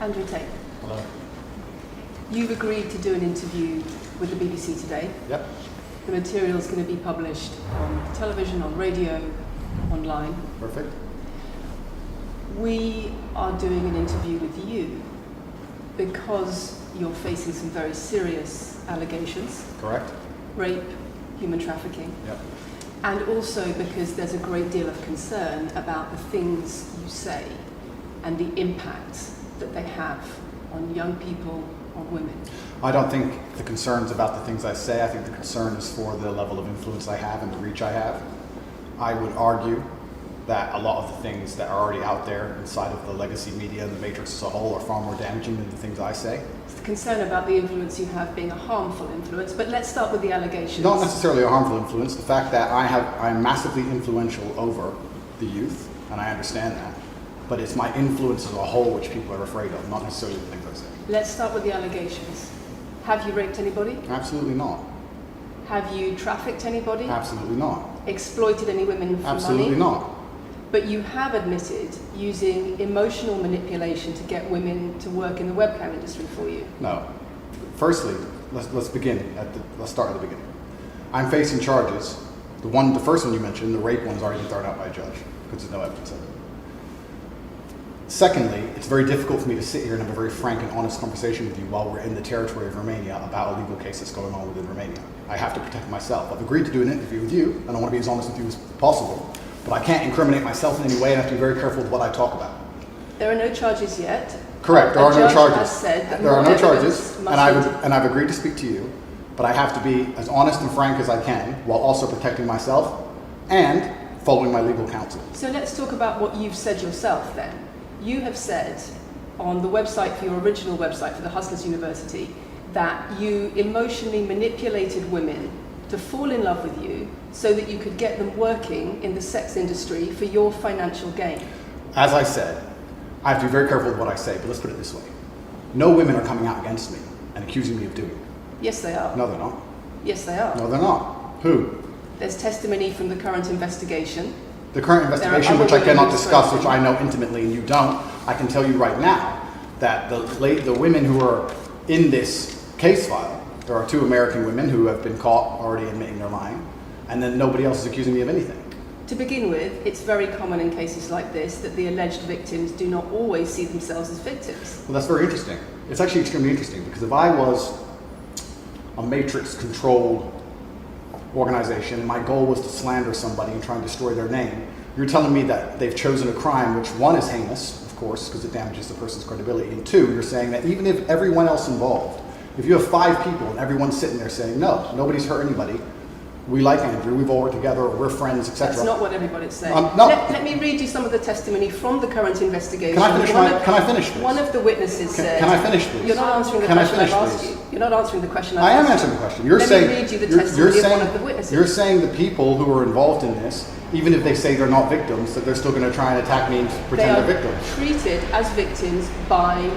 Andrew Tate. Hello. You've agreed to do an interview with the BBC today. Yep. The material is going to be published on television, on radio, online. Perfect. We are doing an interview with you because you're facing some very serious allegations. Correct. Rape, human trafficking. Yep. And also because there's a great deal of concern about the things you say and the impact that they have on young people, on women. I don't think the concern's about the things I say. I think the concern is for the level of influence I have and the reach I have. I would argue that a lot of the things that are already out there inside of the legacy media and the matrix as a whole are far more damaging than the things I say. It's the concern about the influence you have being a harmful influence, but let's start with the allegations. Not necessarily a harmful influence. The fact that I'm massively influential over the youth, and I understand that, but it's my influence as a whole which people are afraid of, not necessarily the things I say. Let's start with the allegations. Have you raped anybody? Absolutely not. Have you trafficked anybody? Absolutely not. Exploited any women for Absolutely money? not. But you have admitted using emotional manipulation to get women to work in the webcam industry for you. No. Firstly, let's begin let's start at the beginning. I'm facing charges. The first one you mentioned, the rape one's already been thrown out by a judge because there's no evidence of it. Secondly, it's very difficult for me to sit here and have a very frank and honest conversation with you while we're in the territory of Romania about a legal case that's going on within Romania. I have to protect myself. I've agreed to do an interview with you, and I want to be as honest with you as possible, but I can't incriminate myself in any way, and I have to be very careful with what I talk about. There are no charges yet. Correct, there are no charges. Has said that there are no charges, must and I've agreed to speak to you, but I have to be as honest and frank as I can while also protecting myself and following my legal counsel. So let's talk about what you've said yourself then. You have said on the website for your original website for the Hustlers University that you emotionally manipulated women to fall in love with you so that you could get them working in the sex industry for your financial gain. As I said, I have to be very careful with what I say, but let's put it this way. No women are coming out against me and accusing me of doing it. Yes, they are. No, they're not. Yes, they are. No, they're not. Who? There's testimony from the current investigation. The current investigation, which I cannot discuss, which I know intimately and you don't, I can tell you right now that the women who are in this case file, there are 2 American women who have been caught already admitting they're lying, and then nobody else is accusing me of anything. To begin with, it's very common in cases like this that the alleged victims do not always see themselves as victims. Well, that's very interesting. It's actually extremely interesting because if I was a matrix-controlled organization and my goal was to slander somebody and try and destroy their name, you're telling me that they've chosen a crime which, 1, is heinous, of course, because it damages the person's credibility, and 2, you're saying that even if everyone else involved, if you have 5 people and everyone's sitting there saying, no, nobody's hurt anybody, we like Andrew, we've all worked together, we're friends, etc. That's not what everybody's saying. No. Let me read you some of the testimony from the current investigation. Can I finish this? One of the witnesses said... Can I finish, please? You're not answering the question I've asked you. You're not answering the question I've asked you. I am answering the question. Let me read you the testimony of one of the witnesses. You're saying the people who are involved in this, even if they say they're not victims, that they're still going to try and attack me and pretend they're victims. They are treated as victims by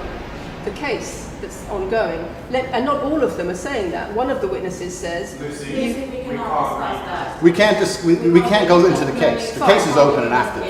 the case that's ongoing. And not all of them are saying that. One of the witnesses says... We can't go into the case. The case is open and active.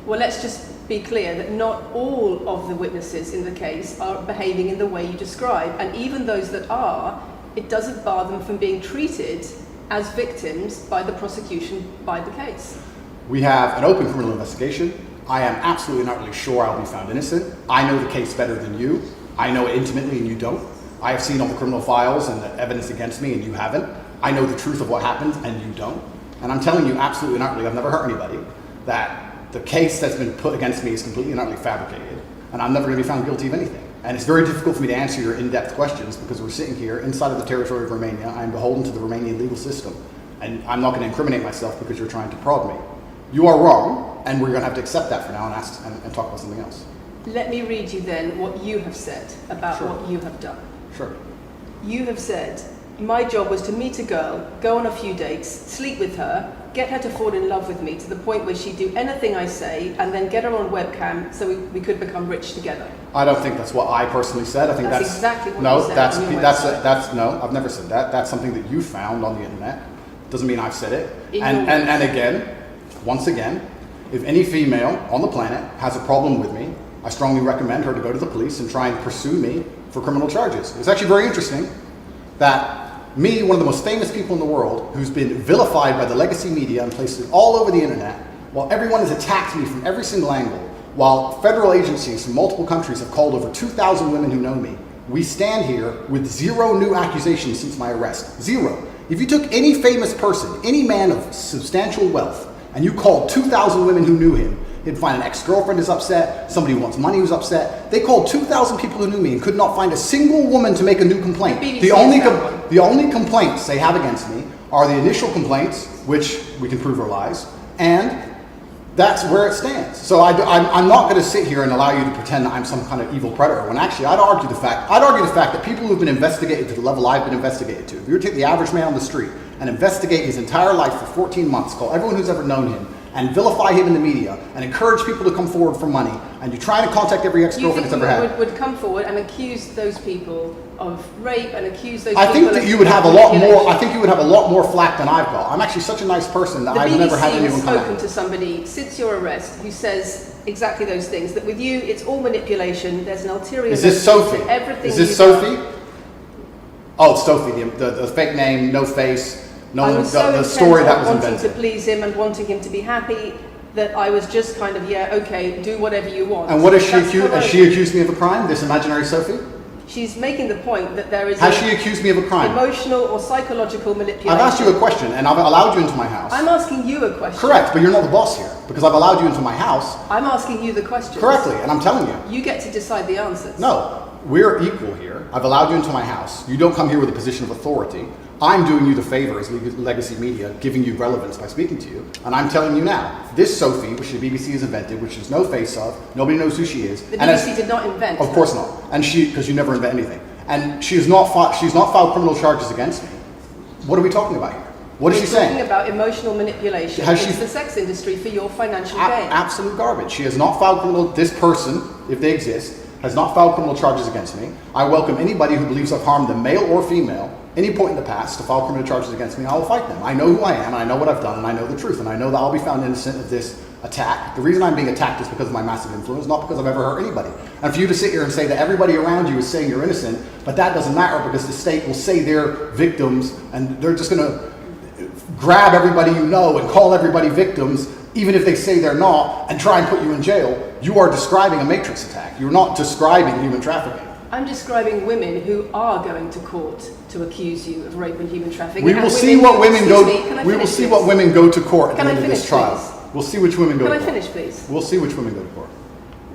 Well, let's just be clear that not all of the witnesses in the case are behaving in the way you describe. And even those that are, it doesn't bar them from being treated as victims by the prosecution, by the case. We have an open criminal investigation. I am absolutely and utterly sure I'll be found innocent. I know the case better than you. I know it intimately and you don't. I have seen all the criminal files and the evidence against me and you haven't. I know the truth of what happened and you don't. And I'm telling you absolutely and utterly, I've never hurt anybody, that the case that's been put against me is completely and utterly fabricated. And I'm never going to be found guilty of anything. And it's very difficult for me to answer your in-depth questions because we're sitting here inside of the territory of Romania. I'm beholden to the Romanian legal system. And I'm not going to incriminate myself because you're trying to prod me. You are wrong, and we're going to have to accept that for now and talk about something else. Let me read you then what you have said about what you have done. Sure. You have said, my job was to meet a girl, go on a few dates, sleep with her, get her to fall in love with me to the point where she'd do anything I say, and then get her on webcam so we could become rich together. I don't think that's what I personally said. I think that's exactly what no, you said. That's no, I've never said that. That's something that you found on the internet. Doesn't mean I've said it. And again, once again, if any female on the planet has a problem with me, I strongly recommend her to go to the police and try and pursue me for criminal charges. It's actually very interesting that me, one of the most famous people in the world, who's been vilified by the legacy media and places all over the internet, while everyone has attacked me from every single angle, while federal agencies from multiple countries have called over 2,000 women who know me, we stand here with 0 new accusations since my arrest. 0. If you took any famous person, any man of substantial wealth, and you called 2,000 women who knew him, he'd find an ex-girlfriend is upset, somebody who wants money who's upset. They called 2,000 people who knew me and could not find a single woman to make a new complaint. The only complaints they have against me are the initial complaints, which we can prove are lies, and that's where it stands. So I'm not going to sit here and allow you to pretend that I'm some kind of evil predator, when actually I'd argue the fact that people who've been investigated to the level I've been investigated to, if you were to take the average man on the street and investigate his entire life for 14 months, call everyone who's ever known him, and vilify him in the media, and encourage people to come forward for money, and you try to contact every ex-girlfriend that's ever had. Would come forward and accuse those people of rape and accuse those people I think that you would have a lot more. I think you would have a lot more flack than I've got. I'm actually such a nice person that I've never had anyone come The BBC has spoken to somebody since your arrest who says exactly those things. That with you, it's all manipulation. There's an ulterior. Is this Sophie? Everything. Is this Sophie? Oh, it's Sophie. The fake name, no face, the story that was invented. Wanting to please him and wanting him to be happy. That I was just kind of, yeah, okay, do whatever you want. And what is she accused? Has she accused me of a crime? This imaginary Sophie? She's making the point that there is. Has she accused me of a crime? Emotional or psychological manipulation. I've asked you a question, and I've allowed you into my house. I'm asking you a question. Correct, but you're not the boss here because I've allowed you into my house. I'm asking you the question. Correctly, and I'm telling you. You get to decide the answers. No, we're equal here. I've allowed you into my house. You don't come here with a position of authority. I'm doing you the favor as legacy media, giving you relevance by speaking to you. And I'm telling you now, this Sophie, which the BBC has invented, which there's no face of, nobody knows who she is. The BBC did not invent. Of course not. And because you never invent anything. And she's not filed criminal charges against me. What are we talking about here? What is she saying? Talking about emotional manipulation into the sex industry for your financial gain. Absolute garbage. She has not filed criminal. This person, if they exist, has not filed criminal charges against me. I welcome anybody who believes I've harmed them, male or female, any point in the past to file criminal charges against me. I will fight them. I know who I am, and I know what I've done, and I know the truth, and I know that I'll be found innocent of this attack. The reason I'm being attacked is because of my massive influence, not because I've ever hurt anybody. And for you to sit here and say that everybody around you is saying you're innocent, but that doesn't matter because the state will say they're victims, and they're just going to grab everybody you know and call everybody victims, even if they say they're not, and try and put you in jail. You are describing a matrix attack. You're not describing human trafficking. I'm describing women who are going to court to accuse you of rape and human trafficking. We will see what women go. We will see what women go to court at the end of this trial. We'll see which women go to court. Can I finish, please? We'll see which women go to court.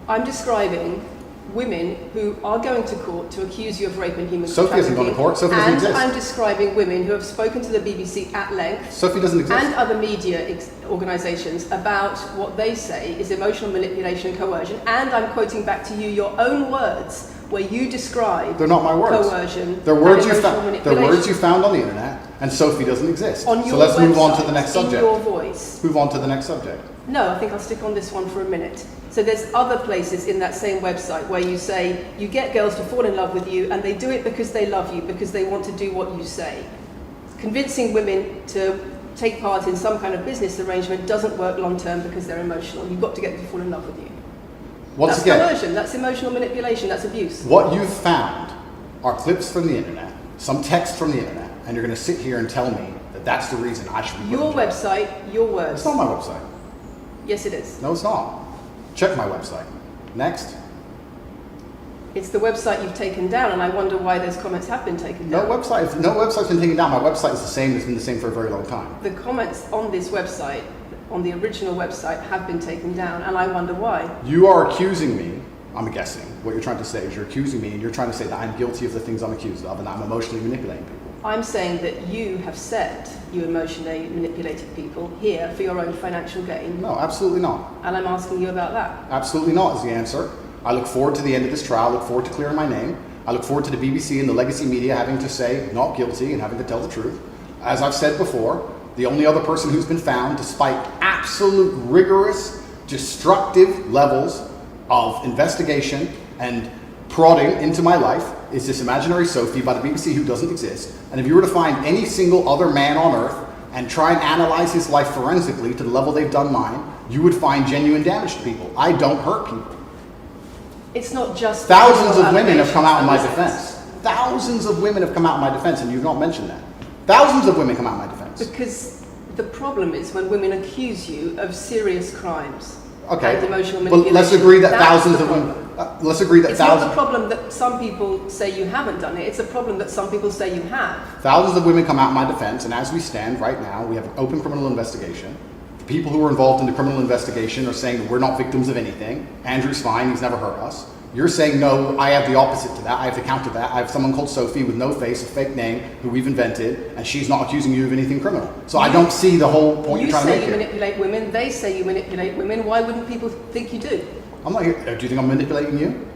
I'm describing women who are going to court to accuse you of rape and human trafficking. Sophie hasn't gone to court. Sophie doesn't exist. And I'm describing women who have spoken to the BBC at length. Sophie doesn't exist. And other media organisations about what they say is emotional manipulation and coercion. And I'm quoting back to you your own words where you describe. They're not my words. Coercion. They're words you found. They're words you found on the internet. And Sophie doesn't exist. On your so let's move on to the website, next subject. In your voice. Move on to the next subject. No, I think I'll stick on this one for a minute. So there's other places in that same website where you say you get girls to fall in love with you and they do it because they love you, because they want to do what you say. Convincing women to take part in some kind of business arrangement doesn't work long term because they're emotional. You've got to get them to fall in love with you. That's coercion, that's emotional manipulation, that's abuse. What you've found are clips from the internet, some text from the internet, and you're going to sit here and tell me that that's the reason I should be your website, your words. It's not my website. Yes, it is. No, it's not. Check my website. Next. It's the website you've taken down, and I wonder why those comments have been taken down. No website's been taken down. My website is the same. It's been the same for a very long time. The comments on this website, on the original website, have been taken down, and I wonder why. You are accusing me, I'm guessing, what you're trying to say is you're accusing me, and you're trying to say that I'm guilty of the things I'm accused of, and that I'm emotionally manipulating people. I'm saying that you have said you emotionally manipulated people here for your own financial gain. No, absolutely not. And I'm asking you about that. Absolutely not is the answer. I look forward to the end of this trial. I look forward to clearing my name. I look forward to the BBC and the legacy media having to say not guilty and having to tell the truth. As I've said before, the only other person who's been found, despite absolute rigorous, destructive levels of investigation and prodding into my life, is this imaginary Sophie by the BBC who doesn't exist. And if you were to find any single other man on earth and try and analyze his life forensically to the level they've done mine, you would find genuine damage to people. I don't hurt people. It's not just Thousands of women have come out in my allegations. defense. Thousands of women have come out in my defense, and you've not mentioned that. Thousands of women come out in my defense. Because the problem is when women accuse you of serious crimes Okay, and emotional but manipulation. let's agree that that's thousands the of women. problem. Let's agree that It's not thousands. the problem that some people say you haven't done it. It's a problem that some people say you have. Thousands of women come out in my defense, and as we stand right now, we have an open criminal investigation. The people who are involved in the criminal investigation are saying that we're not victims of anything. Andrew's fine, he's never hurt us. You're saying, no, I have the opposite to that. I have to counter that. I have someone called Sophie with no face, a fake name, who we've invented, and she's not accusing you of anything criminal. So I don't see the whole point you're trying to make You say here. you manipulate women, they say you manipulate women. Why wouldn't people think you do? I'm not here. Do you think I'm manipulating you?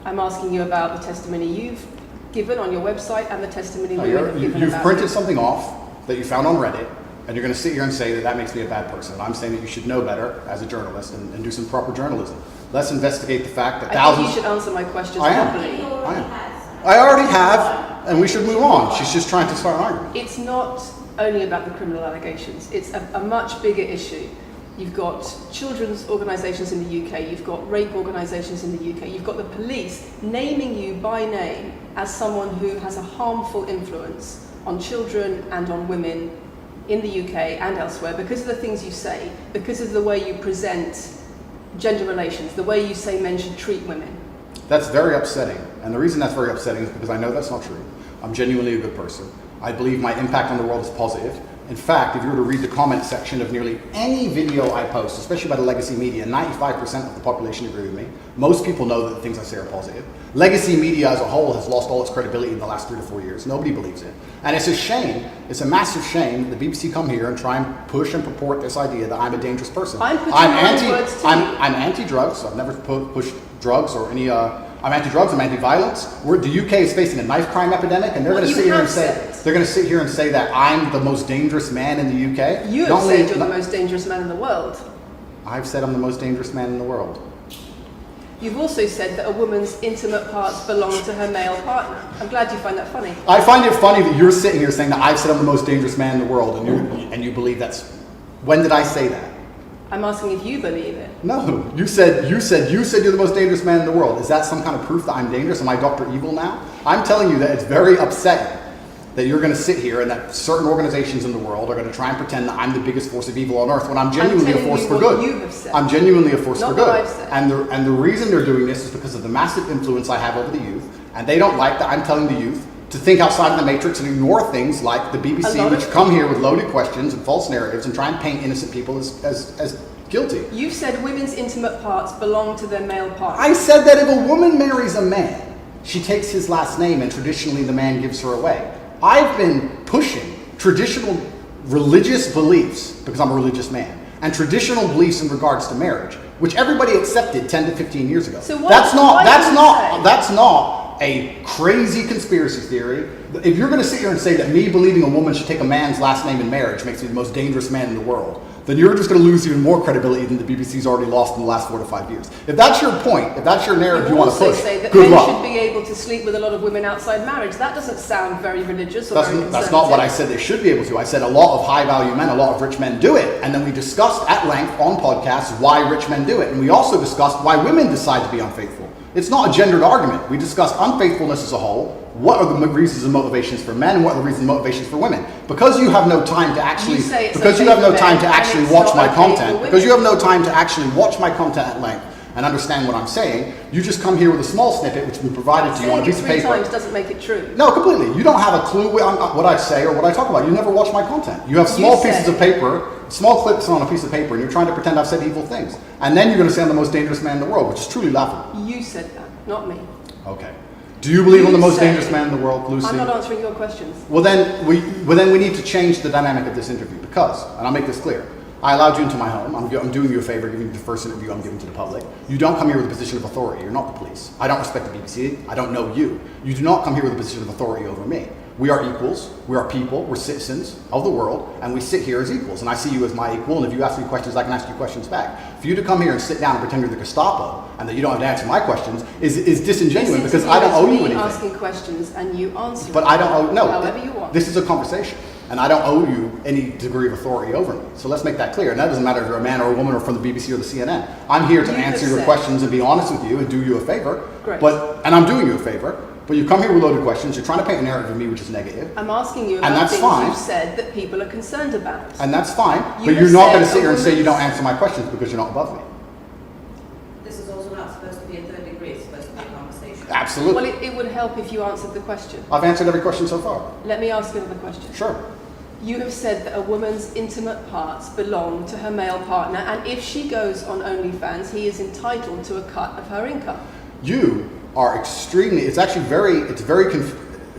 I'm asking you about the testimony you've given on your website and the testimony No, women have given you've about printed you. something off that you found on Reddit, and you're going to sit here and say that that makes me a bad person. And I'm saying that you should know better as a journalist and do some proper journalism. Let's investigate the fact that I thousands. think you should answer my questions I am. properly. I already have, and we should move on. She's just trying to start an argument. It's not only about the criminal allegations. It's a much bigger issue. You've got children's organisations in the UK, you've got rape organisations in the UK, you've got the police naming you by name as someone who has a harmful influence on children and on women in the UK and elsewhere because of the things you say, because of the way you present gender relations, the way you say men should treat women. That's very upsetting. And the reason that's very upsetting is because I know that's not true. I'm genuinely a good person. I believe my impact on the world is positive. In fact, if you were to read the comment section of nearly any video I post, especially by the legacy media, 95% of the population agree with me. Most people know that the things I say are positive. Legacy media as a whole has lost all its credibility in the last 3 to 4 years. Nobody believes it. And it's a shame, it's a massive shame that the BBC come here and try and push and purport this idea that I'm a dangerous person. I'm putting my own words to you. I'm anti-drugs. I've never pushed drugs or any. I'm anti-drugs. I'm anti-violence. The UK is facing a knife crime epidemic, and they're going to sit here and say that I'm the most dangerous man in the UK. You have said you're the most dangerous man in the world. I've said I'm the most dangerous man in the world. You've also said that a woman's intimate parts belong to her male partner. I'm glad you find that funny. I find it funny that you're sitting here saying that I've said I'm the most dangerous man in the world, and you believe that's. When did I say that? I'm asking if you believe it. No, you said you're the most dangerous man in the world. Is that some kind of proof that I'm dangerous? Am I Dr. Evil now? I'm telling you that it's very upsetting that you're going to sit here and that certain organizations in the world are going to try and pretend that I'm the biggest force of evil on earth when I'm genuinely a force for good. You have said. I'm genuinely a force Not for good. what I've said. And the reason they're doing this is because of the massive influence I have over the youth, and they don't like that I'm telling the youth to think outside of the matrix and ignore things like the BBC, which come here with loaded questions and false narratives and try and paint innocent people as guilty. You've said women's intimate parts belong to their male partner. I said that if a woman marries a man, she takes his last name and traditionally the man gives her away. I've been pushing traditional religious beliefs, because I'm a religious man, and traditional beliefs in regards to marriage, which everybody accepted 10 to 15 years ago. So That's not a crazy conspiracy theory. If you're going to sit here and say that me believing a woman should take a man's last name in marriage makes me the most dangerous man in the world, then you're just going to lose even more credibility than the BBC's already lost in the last 4 to 5 years. If that's your point, if that's your narrative you want to push, say that good men luck. should be able to sleep with a lot of women outside marriage. That doesn't sound very religious or very conservative. That's not what I said they should be able to. I said a lot of high-value men, a lot of rich men do it. And then we discussed at length on podcasts why rich men do it. And we also discussed why women decide to be unfaithful. It's not a gendered argument. We discussed unfaithfulness as a whole. What are the reasons and motivations for men, and what are the reasons and motivations for women? Because you have no time to actually, watch my content, because you have no time to actually watch my content at length and understand what I'm saying, you just come here with a small snippet which has been provided to you on a piece of paper. 3 times doesn't make it true. No, completely. You don't have a clue what I say or what I talk about. You never watch my content. You have small pieces of paper, small clips on a piece of paper, and you're trying to pretend I've said evil things. And then you're going to say I'm the most dangerous man in the world, which is truly laughable. You said that, not me. Okay. Do you believe I'm the most dangerous man in the world, Lucy? I'm not answering your questions. Well, then we need to change the dynamic of this interview because, and I'll make this clear, I allowed you into my home. I'm doing you a favor, giving you the first interview I'm giving to the public. You don't come here with a position of authority. You're not the police. I don't respect the BBC. I don't know you. You do not come here with a position of authority over me. We are equals. We are people. We're citizens of the world, and we sit here as equals. And I see you as my equal, and if you ask me questions, I can ask you questions back. For you to come here and sit down and pretend you're the Gestapo and that you don't have to answer my questions is disingenuous because I don't owe you anything. Asking questions and you answer but I don't owe, no, however you want. This is a conversation. and I don't owe you any degree of authority over me. So let's make that clear. And that doesn't matter if you're a man or a woman or from the BBC or the CNN. I'm here to answer your questions and be honest with you and do you a favor. Great. And I'm doing you a favor. But you come here with loaded questions. You're trying to paint a narrative of me which is negative. I'm asking you about things you've said that people are concerned about. And that's fine. But you're not going to sit here and say you don't answer my questions because you're not above me. This is also not supposed to be a third degree. It's supposed to be a conversation. Absolutely. Well, it would help if you answered the question. I've answered every question so far. Let me ask you another question. Sure. You have said that a woman's intimate parts belong to her male partner, and if she goes on OnlyFans, he is entitled to a cut of her income. You are extremely, it's very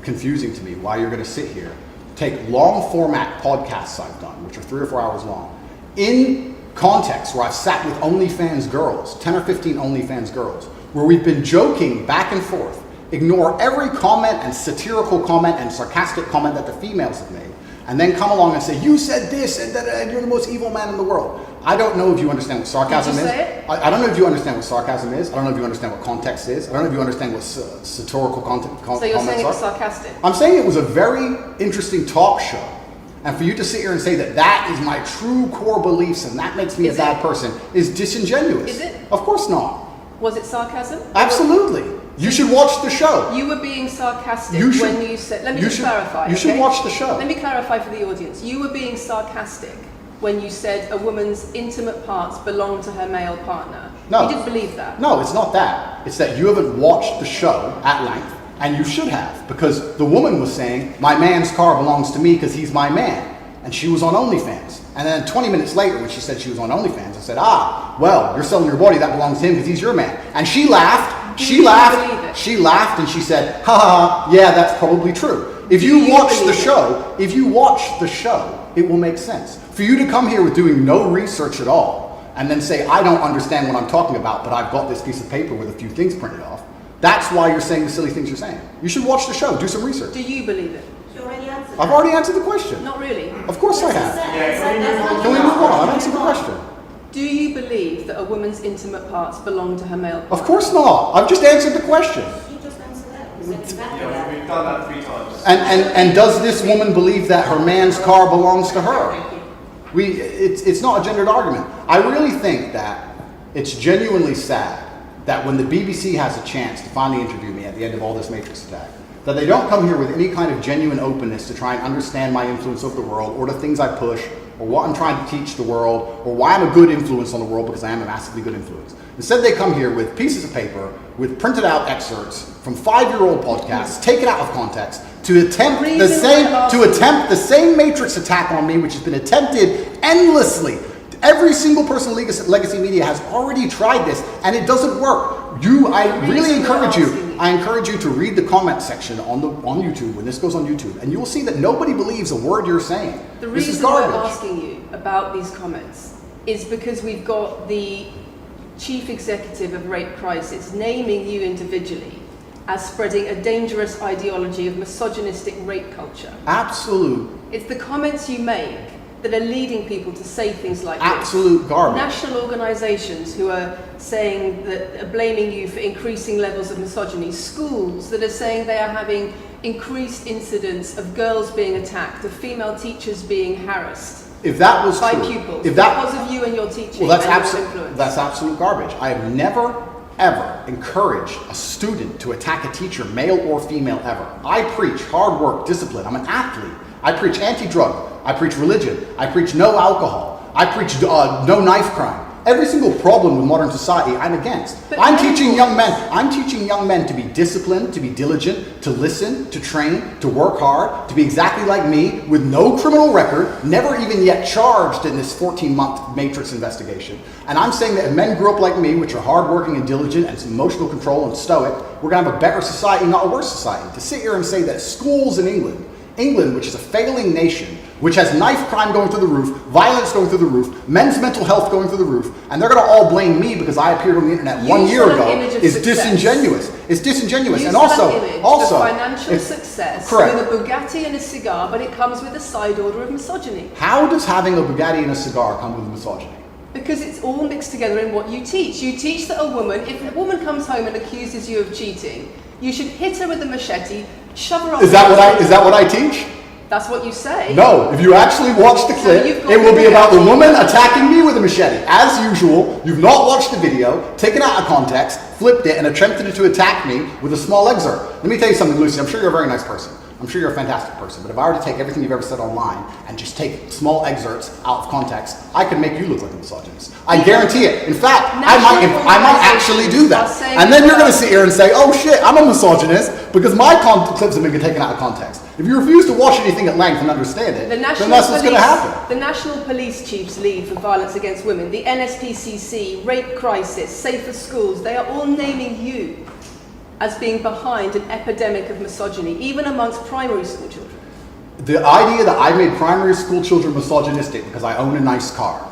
confusing to me why you're going to sit here, take long format podcasts I've done, which are 3 or 4 hours long, in context where I've sat with OnlyFans girls, 10 or 15 OnlyFans girls, where we've been joking back and forth, ignore every comment and satirical comment and sarcastic comment that the females have made, and then come along and say, you said this and you're the most evil man in the world. I don't know if you understand what sarcasm is. I don't know if you understand what sarcasm is. I don't know if you understand what context is. I don't know if you understand what satirical comments are. So you're saying it was sarcastic? I'm saying it was a very interesting talk show. And for you to sit here and say that that is my true core beliefs and that makes me a bad person is disingenuous. Is it? Of course not. Was it sarcasm? Absolutely. You should watch the show. You were being sarcastic when you said... Let me just clarify. You should watch the show. Let me clarify for the audience. You were being sarcastic when you said a woman's intimate parts belong to her male partner. No. You didn't believe that. No, it's not that. It's that you haven't watched the show at length, and you should have, because the woman was saying, my man's car belongs to me because he's my man. And she was on OnlyFans. And then 20 minutes later, when she said she was on OnlyFans, I said, well, you're selling your body, that belongs to him because he's your man. And she laughed. She laughed and she said, yeah, that's probably true. If you watch the show, it will make sense. For you to come here with doing no research at all and then say, I don't understand what I'm talking about, but I've got this piece of paper with a few things printed off, that's why you're saying the silly things you're saying. You should watch the show, do some research. Do you believe it? You already answered I've already answered the question. Not really. Of course I have. Can we move on? I've answered the question. Do you believe that a woman's intimate parts belong to her male partner? Of course not. I've just answered the question. You just answered that. You said exactly that. We've done that 3 times. And does this woman believe that her man's car belongs to her? It's not a gendered argument. I really think that it's genuinely sad that when the BBC has a chance to finally interview me at the end of all this Matrix attack, that they don't come here with any kind of genuine openness to try and understand my influence over the world or the things I push or what I'm trying to teach the world or why I'm a good influence on the world, because I am a massively good influence. Instead, they come here with pieces of paper with printed out excerpts from 5-year-old podcasts, taken out of context, to attempt the same Matrix attack on me, which has been attempted endlessly. Every single person in Legacy Media has already tried this, and it doesn't work. I really encourage you. I encourage you to read the comment section on YouTube when this goes on YouTube, and you will see that nobody believes a word you're saying. The This is reason we're garbage. asking you about these comments is because we've got the chief executive of Rape Crisis naming you individually as spreading a dangerous ideology of misogynistic rape culture. Absolute It's the comments you make that are leading people to say things like absolute this. garbage. National organisations who are saying that, are blaming you for increasing levels of misogyny. Schools that are saying they are having increased incidents of girls being attacked, of female teachers being harassed. If that was by true, pupils, if that, because of you and your teaching well, influence. that's absolute garbage. I have never, ever encouraged a student to attack a teacher, male or female, ever. I preach hard work, discipline. I'm an athlete. I preach anti-drug. I preach religion. I preach no alcohol. I preach no knife crime. Every single problem with modern society, I'm against. I'm teaching young men to be disciplined, to be diligent, to listen, to train, to work hard, to be exactly like me, with no criminal record, never even yet charged in this 14-month Matrix investigation. And I'm saying that if men grew up like me, which are hardworking and diligent and emotional control and stoic, we're going to have a better society, not a worse society. To sit here and say that schools in England, which is a failing nation, which has knife crime going through the roof, violence going through the roof, men's mental health going through the roof, and they're going to all blame me because I appeared on the internet 1 year ago, is disingenuous. It's disingenuous. And also, financial success correct. With a Bugatti and a cigar, but it comes with a side order of misogyny. How does having a Bugatti and a cigar come with misogyny? Because it's all mixed together in what you teach. You teach that if a woman comes home and accuses you of cheating, you should hit her with a machete, shove her off. Is that what I teach? That's what you say. No, if you actually watch the clip, you've got it will be the about the video. woman attacking me with a machete. As usual, you've not watched the video, taken it out of context, flipped it, and attempted to attack me with a small excerpt. Let me tell you something, Lucy. I'm sure you're a very nice person. I'm sure you're a fantastic person. But if I were to take everything you've ever said online and just take small excerpts out of context, I could make you look like a misogynist. I guarantee it. In fact, I might actually do that. And then you're going to sit here and say, oh shit, I'm a misogynist because my clips have been taken out of context. If you refuse to watch anything at length and understand it, then that's what's going to happen. The National Police Chiefs League for Violence Against Women, the NSPCC, Rape Crisis, Safer Schools, they are all naming you as being behind an epidemic of misogyny, even amongst primary school children. The idea that I made primary school children misogynistic because I own a nice car.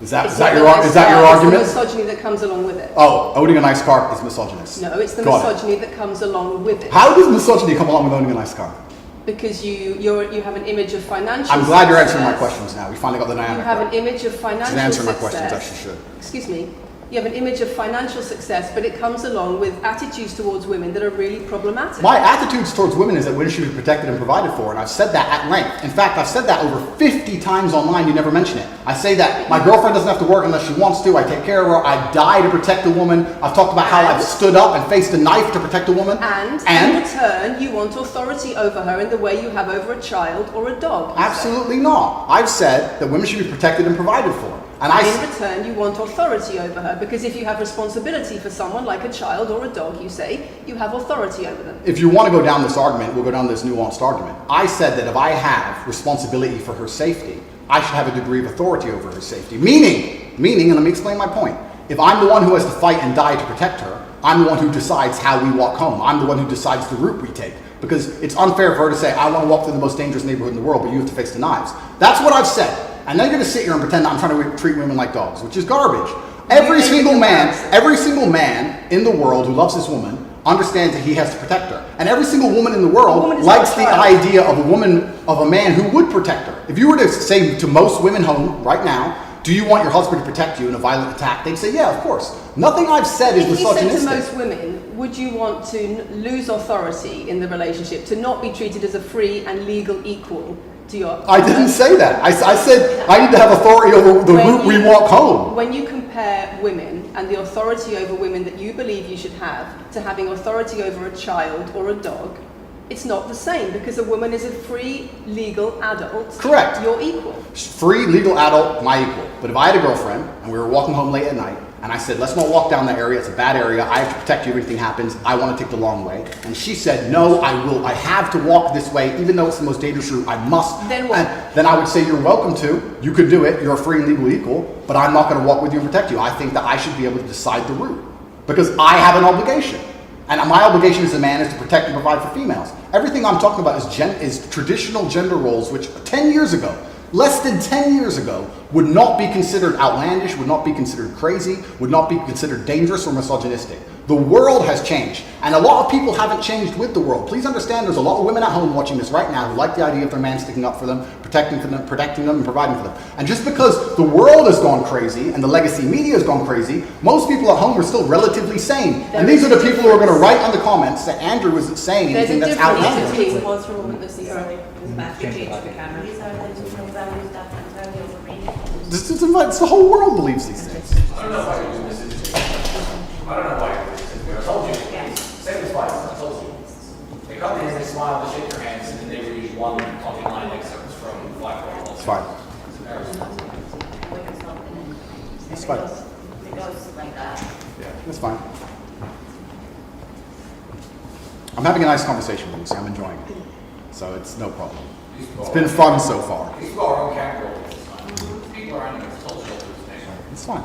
Is that your argument? It's the misogyny that comes along with it. Oh, owning a nice car is misogynist. No, it's the misogyny that comes along with it. How does misogyny come along with owning a nice car? Because you have an image of financial I'm glad you're answering my questions now. We finally got the dynamic. You have an image of financial success. Answer my success. questions, as you should. Excuse me. You have an image of financial success, but it comes along with attitudes towards women that are really problematic. My attitudes towards women is that women should be protected and provided for, and I've said that at length. In fact, I've said that over 50 times online, you never mention it. I say that my girlfriend doesn't have to work unless she wants to, I take care of her, I die to protect a woman. I've talked about how I've stood up and faced a knife to protect a woman. And in return, you want authority over her in the way you have over a child or a dog. Absolutely not. I've said that women should be protected and provided for. And in return, you want authority over her, because if you have responsibility for someone like a child or a dog, you say, you have authority over them. If you want to go down this argument, we'll go down this nuanced argument. I said that if I have responsibility for her safety, I should have a degree of authority over her safety. Meaning, and let me explain my point. If I'm the one who has to fight and die to protect her, I'm the one who decides how we walk home. I'm the one who decides the route we take. Because it's unfair for her to say, I want to walk through the most dangerous neighborhood in the world, but you have to fix the knives. That's what I've said. And then you're going to sit here and pretend that I'm trying to treat women like dogs, which is garbage. Every single man in the world who loves this woman understands that he has to protect her. And every single woman in the world likes the idea of a man who would protect her. If you were to say to most women home right now, do you want your husband to protect you in a violent attack? They'd say, yeah, of course. Nothing I've said is misogynistic. If you said to most women, would you want to lose authority in the relationship, to not be treated as a free and legal equal to your partner? I didn't say that. I said I need to have authority over the route we walk home. When you compare women and the authority over women that you believe you should have to having authority over a child or a dog, it's not the same, because a woman is a free, legal adult. Correct. You're equal. Free, legal adult, my equal. But if I had a girlfriend and we were walking home late at night, and I said, let's not walk down that area, it's a bad area, I have to protect you if anything happens, I want to take the long way. And she said, no, I have to walk this way, even though it's the most dangerous route, I must. Then what? And then I would say, you're welcome to, you could do it, you're a free and legal equal, but I'm not going to walk with you and protect you. I think that I should be able to decide the route, because I have an obligation. And my obligation as a man is to protect and provide for females. Everything I'm talking about is traditional gender roles, which 10 years ago, less than 10 years ago, would not be considered outlandish, would not be considered crazy, would not be considered dangerous or misogynistic. The world has changed, and a lot of people haven't changed with the world. Please understand, there's a lot of women at home watching this right now who like the idea of their man sticking up for them, protecting them, and providing for them. And just because the world has gone crazy and the legacy media has gone crazy, most people at home are still relatively sane. And these are the people who are going to write on the comments that Andrew isn't saying anything that's outlandish. There's a difference between one woman that's the early. It's the whole world believes these things. I don't know why you're doing this. I don't know why you're doing this. I told you. Same as twice. I told you. They come in, they smile, they shake their hands, and then they read one fucking line excerpts from Black Hole. It's fine. It's fine. It goes like that. Yeah, that's fine. I'm having a nice conversation with you, so I'm enjoying it. So it's no problem. It's been fun so far. These people are our own category at this time. People are on the cultural thing. It's fine.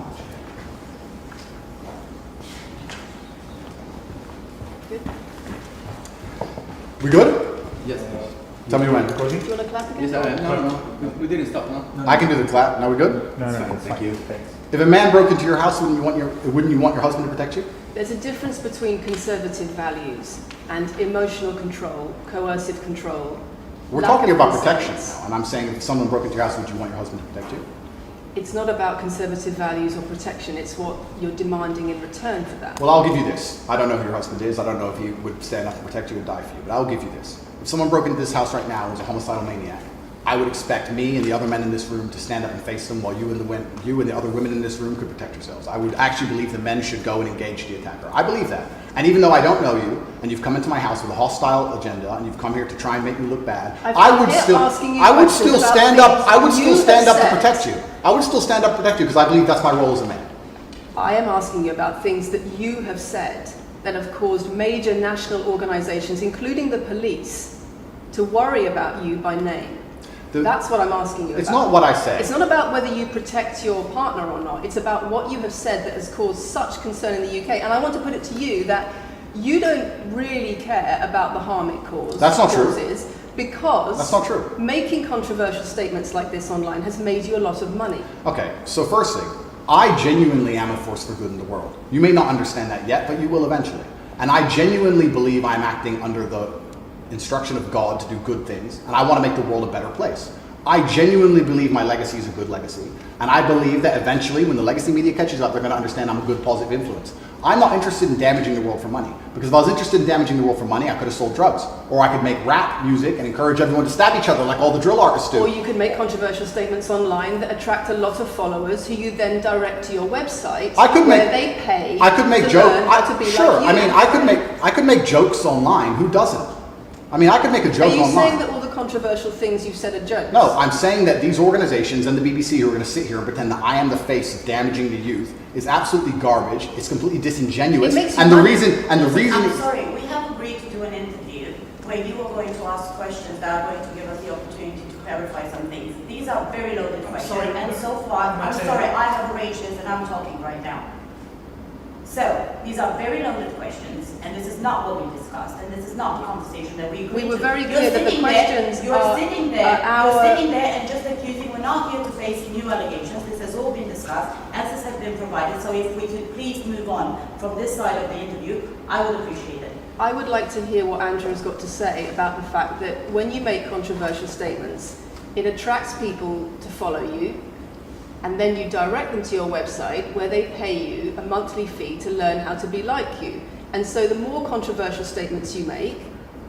We good? Yes. Tell me when. Do you want to clap again? Yes, no, we didn't stop, no? I can do the clap. Now we good? No, Thank you. Thanks. If a man broke into your house, wouldn't you want your husband to protect you? There's a difference between conservative values and emotional control, coercive control. We're lack talking of about consent. protection now, and I'm saying if someone broke into your house, would you want your husband to protect you? It's not about conservative values or protection, it's what you're demanding in return for that. Well, I'll give you this. I don't know who your husband is. I don't know if he would stand up and protect you and die for you, but I'll give you this. If someone broke into this house right now and was a homicidal maniac, I would expect me and the other men in this room to stand up and face them while you and the other women in this room could protect yourselves. I would actually believe the men should go and engage the attacker. I believe that. And even though I don't know you, and you've come into my house with a hostile agenda, and you've come here to try and make me look bad, I would still stand up to protect you. I would still stand up to protect you because I believe that's my role as a man. I am asking you about things that you have said that have caused major national organizations, including the police, to worry about you by name. That's what I'm asking you about. It's not what I say. It's not about whether you protect your partner or not. It's about what you have said that has caused such concern in the UK. And I want to put it to you that you don't really care about the harm it causes. That's not true. Because that's not true. Making controversial statements like this online has made you a lot of money. Okay, so first thing, I genuinely am a force for good in the world. You may not understand that yet, but you will eventually. And I genuinely believe I'm acting under the instruction of God to do good things, and I want to make the world a better place. I genuinely believe my legacy is a good legacy, and I believe that eventually when the legacy media catches up, they're going to understand I'm a good positive influence. I'm not interested in damaging the world for money, because if I was interested in damaging the world for money, I could have sold drugs, or I could make rap music and encourage everyone to stab each other like all the drill artists do. Or you could make controversial statements online that attract a lot of followers who you then direct to your website where they pay I could make to jokes. learn how to be Sure, like you. I mean, I could make jokes online. Who doesn't? I mean, I could make a joke online. Are you online. saying that all the controversial things you've said are jokes? No, I'm saying that these organizations and the BBC who are going to sit here and pretend that I am the face of damaging the youth is absolutely garbage. It's completely disingenuous. It makes and you the money. reason I'm sorry, we have agreed to do an interview where you are going to ask questions that are going to give us the opportunity to clarify some things. These are very loaded questions. sorry, and so far, I'm sorry, I have arranged this and I'm talking right now. So, these are very loaded questions, and this is not what we discussed, and this is not the conversation that we agreed to. We were very clear that the questions You're sitting there and just accusing, we're not here to face new allegations, this has all been discussed, answers have been provided, so if we could please move on from this side of the interview, I would appreciate it. I would like to hear what Andrew's got to say about the fact that when you make controversial statements, it attracts people to follow you, and then you direct them to your website where they pay you a monthly fee to learn how to be like you. And so the more controversial statements you make,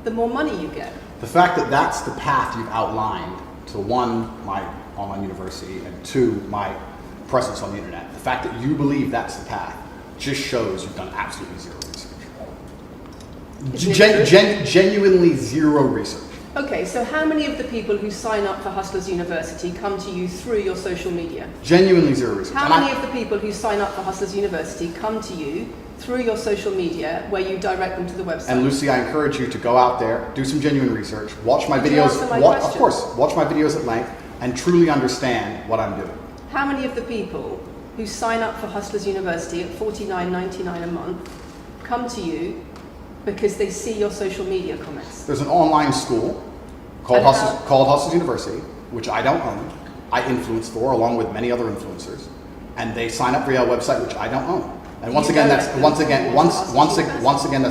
the more money you get. The fact that that's the path you've outlined to one, my online university, and two, my presence on the internet, the fact that you believe that's the path just shows you've done absolutely zero research. Genuinely zero research. Okay, so how many of the people who sign up for Hustlers University come to you through your social media? Genuinely zero research. How many of the people who sign up for Hustlers University come to you through your social media where you direct them to the website? And Lucy, I encourage you to go out there, do some genuine research, watch my videos, of course, watch my videos at length, and truly understand what I'm doing. How many of the people who sign up for Hustlers University at $49.99 a month come to you because they see your social media comments? There's an online school called Hustlers University, which I don't own. I influence for, along with many other influencers, and they sign up via a website which I don't own. And once again, that's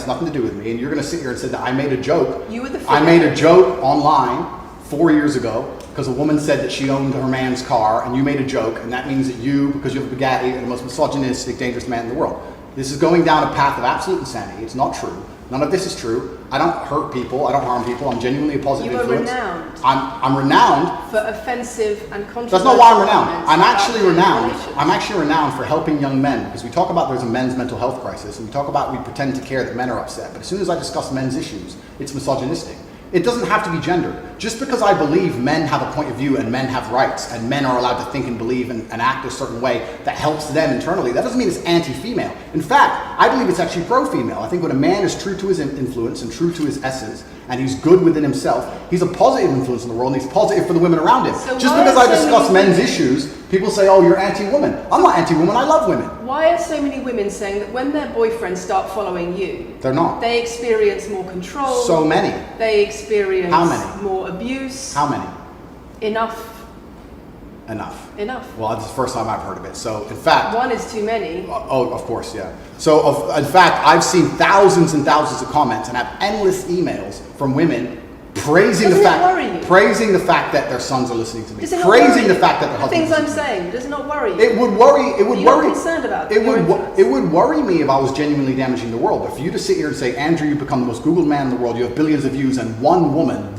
nothing to do with me. And you're going to sit here and say that I made a joke. I made a joke online 4 years ago because a woman said that she owned her man's car, and you made a joke, and that means that you, because you have a Bugatti, are the most misogynistic, dangerous man in the world. This is going down a path of absolute insanity. It's not true. None of this is true. I don't hurt people. I don't harm people. I'm genuinely a positive influence. You are renowned. I'm renowned for offensive and controversial. That's not why I'm renowned. I'm actually renowned. I'm actually renowned for helping young men, because we talk about there's a men's mental health crisis, and we pretend to care that men are upset. But as soon as I discuss men's issues, it's misogynistic. It doesn't have to be gendered. Just because I believe men have a point of view and men have rights and men are allowed to think and believe and act a certain way that helps them internally, that doesn't mean it's anti-female. In fact, I believe it's actually pro-female. I think when a man is true to his influence and true to his essence, and he's good within himself, he's a positive influence in the world, and he's positive for the women around him. So just because I discuss men's issues, people say, oh, you're anti-woman. I'm not anti-woman, I love women. Why are so many women saying that when their boyfriends start following you, they're not. They experience more control. So many. They experience How many? more abuse. How many? Enough. Well, this is the first time I've heard of it. So, in fact... One is too many. Oh, of course, yeah. So, in fact, I've seen thousands and thousands of comments and have endless emails from women praising Doesn't the it worry you? fact, praising the fact that their sons are listening to me, Does it not praising worry the you? fact that their The things husbands I'm are listening to me. saying, does it not worry you? It would worry. It would Are you not worry. concerned about it your would. influence? It would worry me if I was genuinely damaging the world. But for you to sit here and say, Andrew, you've become the most Googled man in the world. You have billions of views, and one woman,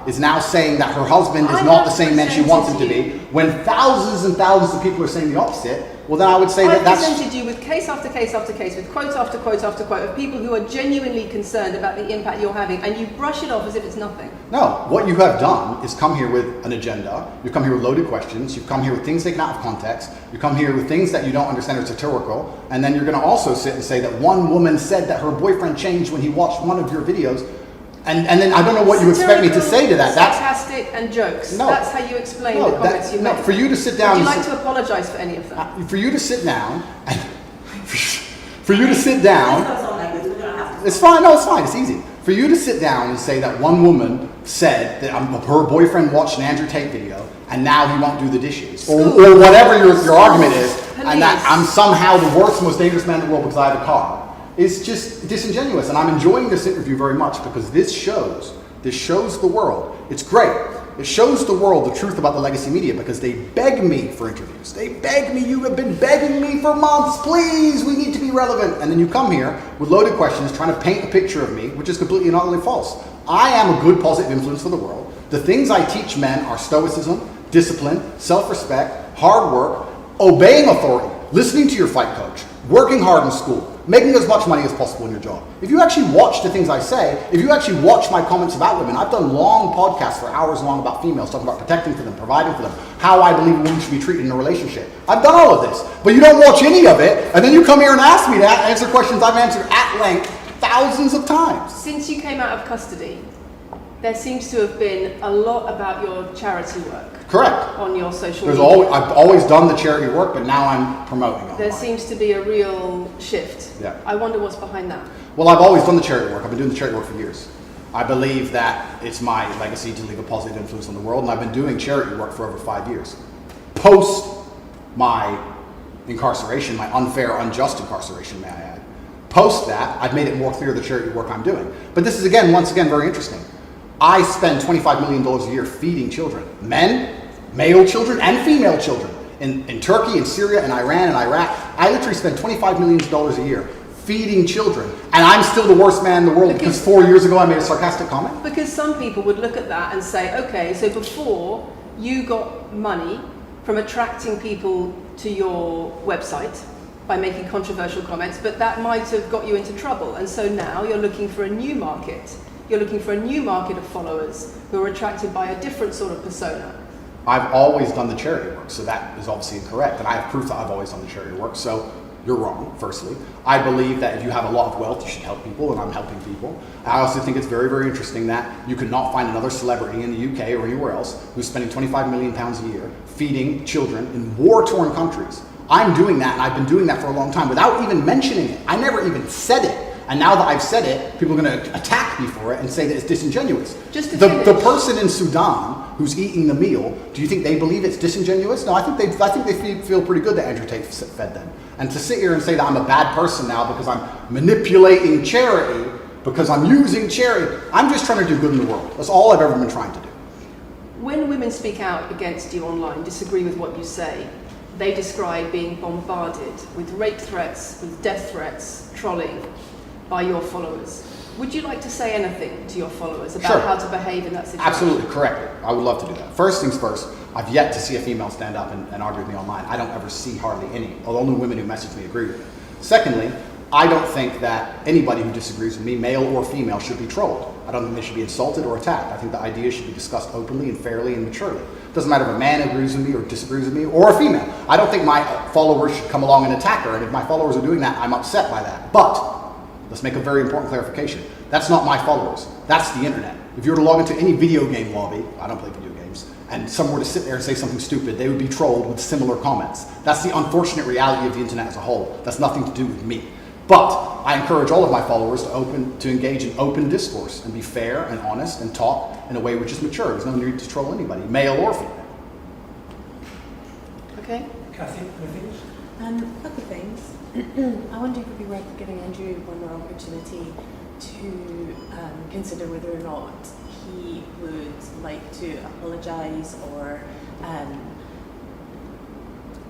is now saying that her husband is I not have the same man she wants him to presented be. When thousands and thousands of people are saying the opposite, well, then I would say I've that's. presented you with case after case after case, with quote after quote after quote of people who are genuinely concerned about the impact you're having, and you brush it off as if it's nothing. No, what you have done is come here with an agenda. You've come here with loaded questions. You've come here with things taken out of context. You come here with things that you don't understand are satirical. And then you're going to also sit and say that one woman said that her boyfriend changed when he watched one of your videos. And then I don't know what you expect me to say to that. That's sarcastic and jokes. No. That's how you explain the comments you make. for you to sit down. Would you and like to apologise for any of them? For you to sit down, and for you to sit down. It's fine. No, it's fine. It's easy. For you to sit down and say that one woman said that her boyfriend watched an Andrew Tate video and now he won't do the dishes, or whatever your argument is, and that I'm somehow the worst, most dangerous man in the world because I have a car, is just disingenuous. And I'm enjoying this interview very much because this shows the world. It's great. It shows the world the truth about the legacy media because they beg me for interviews. They beg me, you have been begging me for months, please, we need to be relevant. And then you come here with loaded questions trying to paint a picture of me, which is completely and utterly false. I am a good positive influence for the world. The things I teach men are stoicism, discipline, self-respect, hard work, obeying authority, listening to your fight coach, working hard in school, making as much money as possible in your job. If you actually watch the things I say, if you actually watch my comments about women, I've done long podcasts for hours long about females, talking about protecting for them, providing for them, how I believe a woman should be treated in a relationship. I've done all of this, but you don't watch any of it, and then you come here and ask me to answer questions I've answered at length thousands of times. Since you came out of custody, there seems to have been a lot about your charity work. Correct. On your social There's media. I've always done the charity work, but now I'm promoting it. There seems to be a real shift. Yeah. I wonder what's behind that. Well, I've always done the charity work. I've been doing the charity work for years. I believe that it's my legacy to leave a positive influence on the world, and I've been doing charity work for over 5 years. Post my incarceration, my unfair, unjust incarceration, may I add. Post that, I've made it more clear the charity work I'm doing. But this is, once again, very interesting. I spend $25 million a year feeding children. Men, male children, and female children. In Turkey, in Syria, in Iran, and Iraq. I literally spend $25 million a year feeding children. And I'm still the worst man in the world because 4 years ago I made a sarcastic comment? Because some people would look at that and say, okay, so before you got money from attracting people to your website by making controversial comments, but that might have got you into trouble. And so now you're looking for a new market. You're looking for a new market of followers who are attracted by a different sort of persona. I've always done the charity work, so that is obviously incorrect. And I have proof that I've always done the charity work, so you're wrong, firstly. I believe that if you have a lot of wealth, you should help people, and I'm helping people. I also think it's very, very interesting that you could not find another celebrity in the UK or anywhere else who's spending £25 million a year feeding children in war-torn countries. I'm doing that, and I've been doing that for a long time without even mentioning it. I never even said it. And now that I've said it, people are going to attack me for it and say that it's disingenuous. The person in Sudan who's eating the meal, do you think they believe it's disingenuous? No, I think they feel pretty good that Andrew Tate fed them. And to sit here and say that I'm a bad person now because I'm manipulating charity, because I'm using charity, I'm just trying to do good in the world. That's all I've ever been trying to do. When women speak out against you online, disagree with what you say, they describe being bombarded with rape threats, with death threats, trolling by your followers. Would you like to say anything to your followers about how to behave in that situation? Absolutely, correctly. I would love to do that. First things first, I've yet to see a female stand up and argue with me online. I don't ever see hardly any. Only women who message me agree with me. Secondly, I don't think that anybody who disagrees with me, male or female, should be trolled. I don't think they should be insulted or attacked. I think the ideas should be discussed openly and fairly and maturely. It doesn't matter if a man agrees with me or disagrees with me, or a female. I don't think my followers should come along and attack her, and if my followers are doing that, I'm upset by that. But let's make a very important clarification. That's not my followers. That's the internet. If you were to log into any video game lobby, I don't play video games, and someone were to sit there and say something stupid, they would be trolled with similar comments. That's the unfortunate reality of the internet as a whole. That's nothing to do with me. But I encourage all of my followers to engage in open discourse and be fair and honest and talk in a way which is mature. There's no need to troll anybody, male or female. Okay. Kathy, anything? A couple of things. I wonder if it would be worth giving Andrew one more opportunity to consider whether or not he would like to apologise or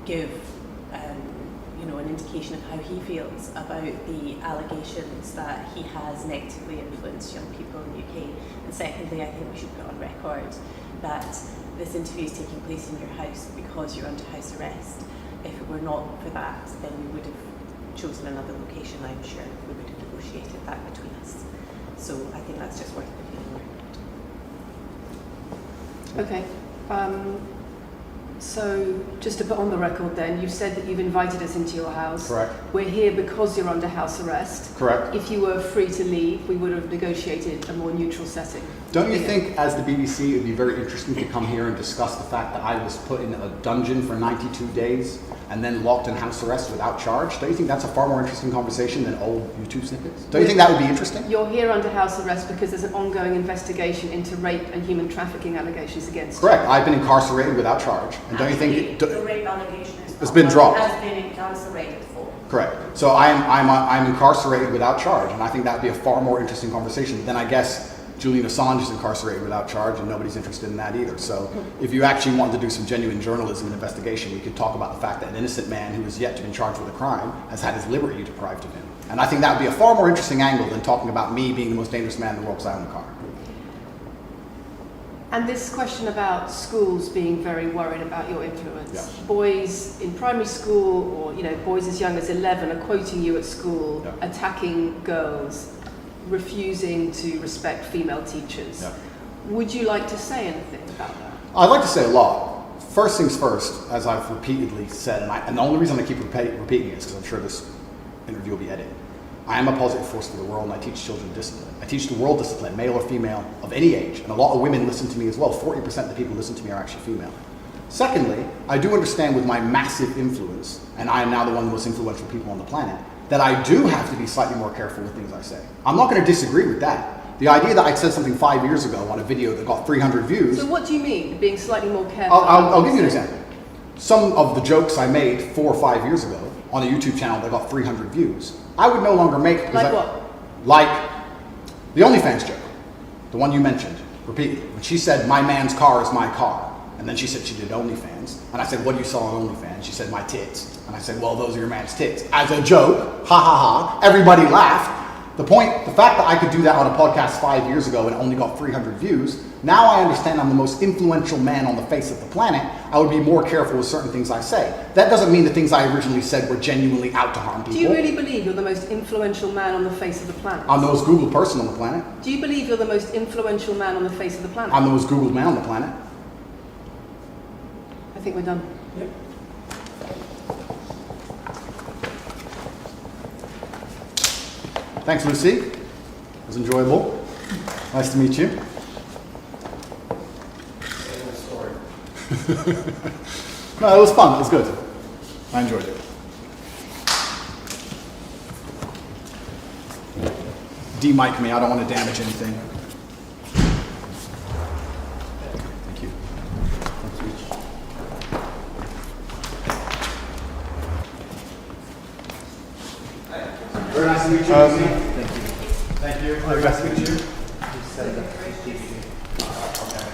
give an indication of how he feels about the allegations that he has negatively influenced young people in the UK. And secondly, I think we should put on record that this interview is taking place in your house because you're under house arrest. If it were not for that, then we would have chosen another location, I'm sure. We would have negotiated that between us. So I think that's just worth putting on record. Okay. So just to put on the record then, you've said that you've invited us into your house. Correct. We're here because you're under house arrest. Correct. If you were free to leave, we would have negotiated a more neutral setting. Don't you think, as the BBC, it would be very interesting to come here and discuss the fact that I was put in a dungeon for 92 days and then locked in house arrest without charge? Don't you think that's a far more interesting conversation than old YouTube snippets? Don't you think that would be interesting? You're here under house arrest because there's an ongoing investigation into rape and human trafficking allegations against Correct. I've been incarcerated without charge. And don't you think the rape allegation is it's been dropped? Has been incarcerated for. Correct. So I'm incarcerated without charge, and I think that would be a far more interesting conversation than I guess Julian Assange is incarcerated without charge, and nobody's interested in that either. So if you actually wanted to do some genuine journalism and investigation, we could talk about the fact that an innocent man who is yet to be charged with a crime has had his liberty deprived of him. And I think that would be a far more interesting angle than talking about me being the most dangerous man in the world because I own a car. And this question about schools being very worried about your influence. Yeah. Boys in primary school or boys as young as 11 are quoting you at school, Yeah. attacking girls, refusing to respect female teachers. Yeah. Would you like to say anything about that? I'd like to say a lot. First things first, as I've repeatedly said, and the only reason I keep repeating it is because I'm sure this interview will be edited. I am a positive force for the world, and I teach children discipline. I teach the world discipline, male or female, of any age. And a lot of women listen to me as well. 40% of the people who listen to me are actually female. Secondly, I do understand with my massive influence, and I am now the one of the most influential people on the planet, that I do have to be slightly more careful with things I say. I'm not going to disagree with that. The idea that I said something 5 years ago on a video that got 300 views... So what do you mean, being slightly more careful? I'll give you an example. Some of the jokes I made 4 or 5 years ago on a YouTube channel that got 300 views, I would no longer make... Like what? Like the OnlyFans joke, the one you mentioned repeatedly. When she said, my man's car is my car. And then she said she did OnlyFans. And I said, what do you sell on OnlyFans? She said, my tits. And I said, well, those are your man's tits. As a joke, ha ha ha, everybody laughed. The fact that I could do that on a podcast 5 years ago and only got 300 views, now I understand I'm the most influential man on the face of the planet. I would be more careful with certain things I say. That doesn't mean the things I originally said were genuinely out to harm people. Do you really believe you're the most influential man on the face of the planet? I'm the most Googled person on the planet. Do you believe you're the most influential man on the face of the planet? I'm the most Googled man on the planet. I think we're done. Yep. Thanks, Lucy. It was enjoyable. Nice to meet you. No, it was fun. It was good. I enjoyed it. De-mic me. I don't want to damage anything. Thank you. Very nice to meet you. Lucy. Thank you. Very nice to meet you.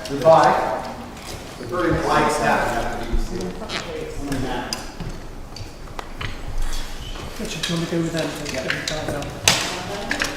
Goodbye. The very polite staff. Richard, do you want to go with them?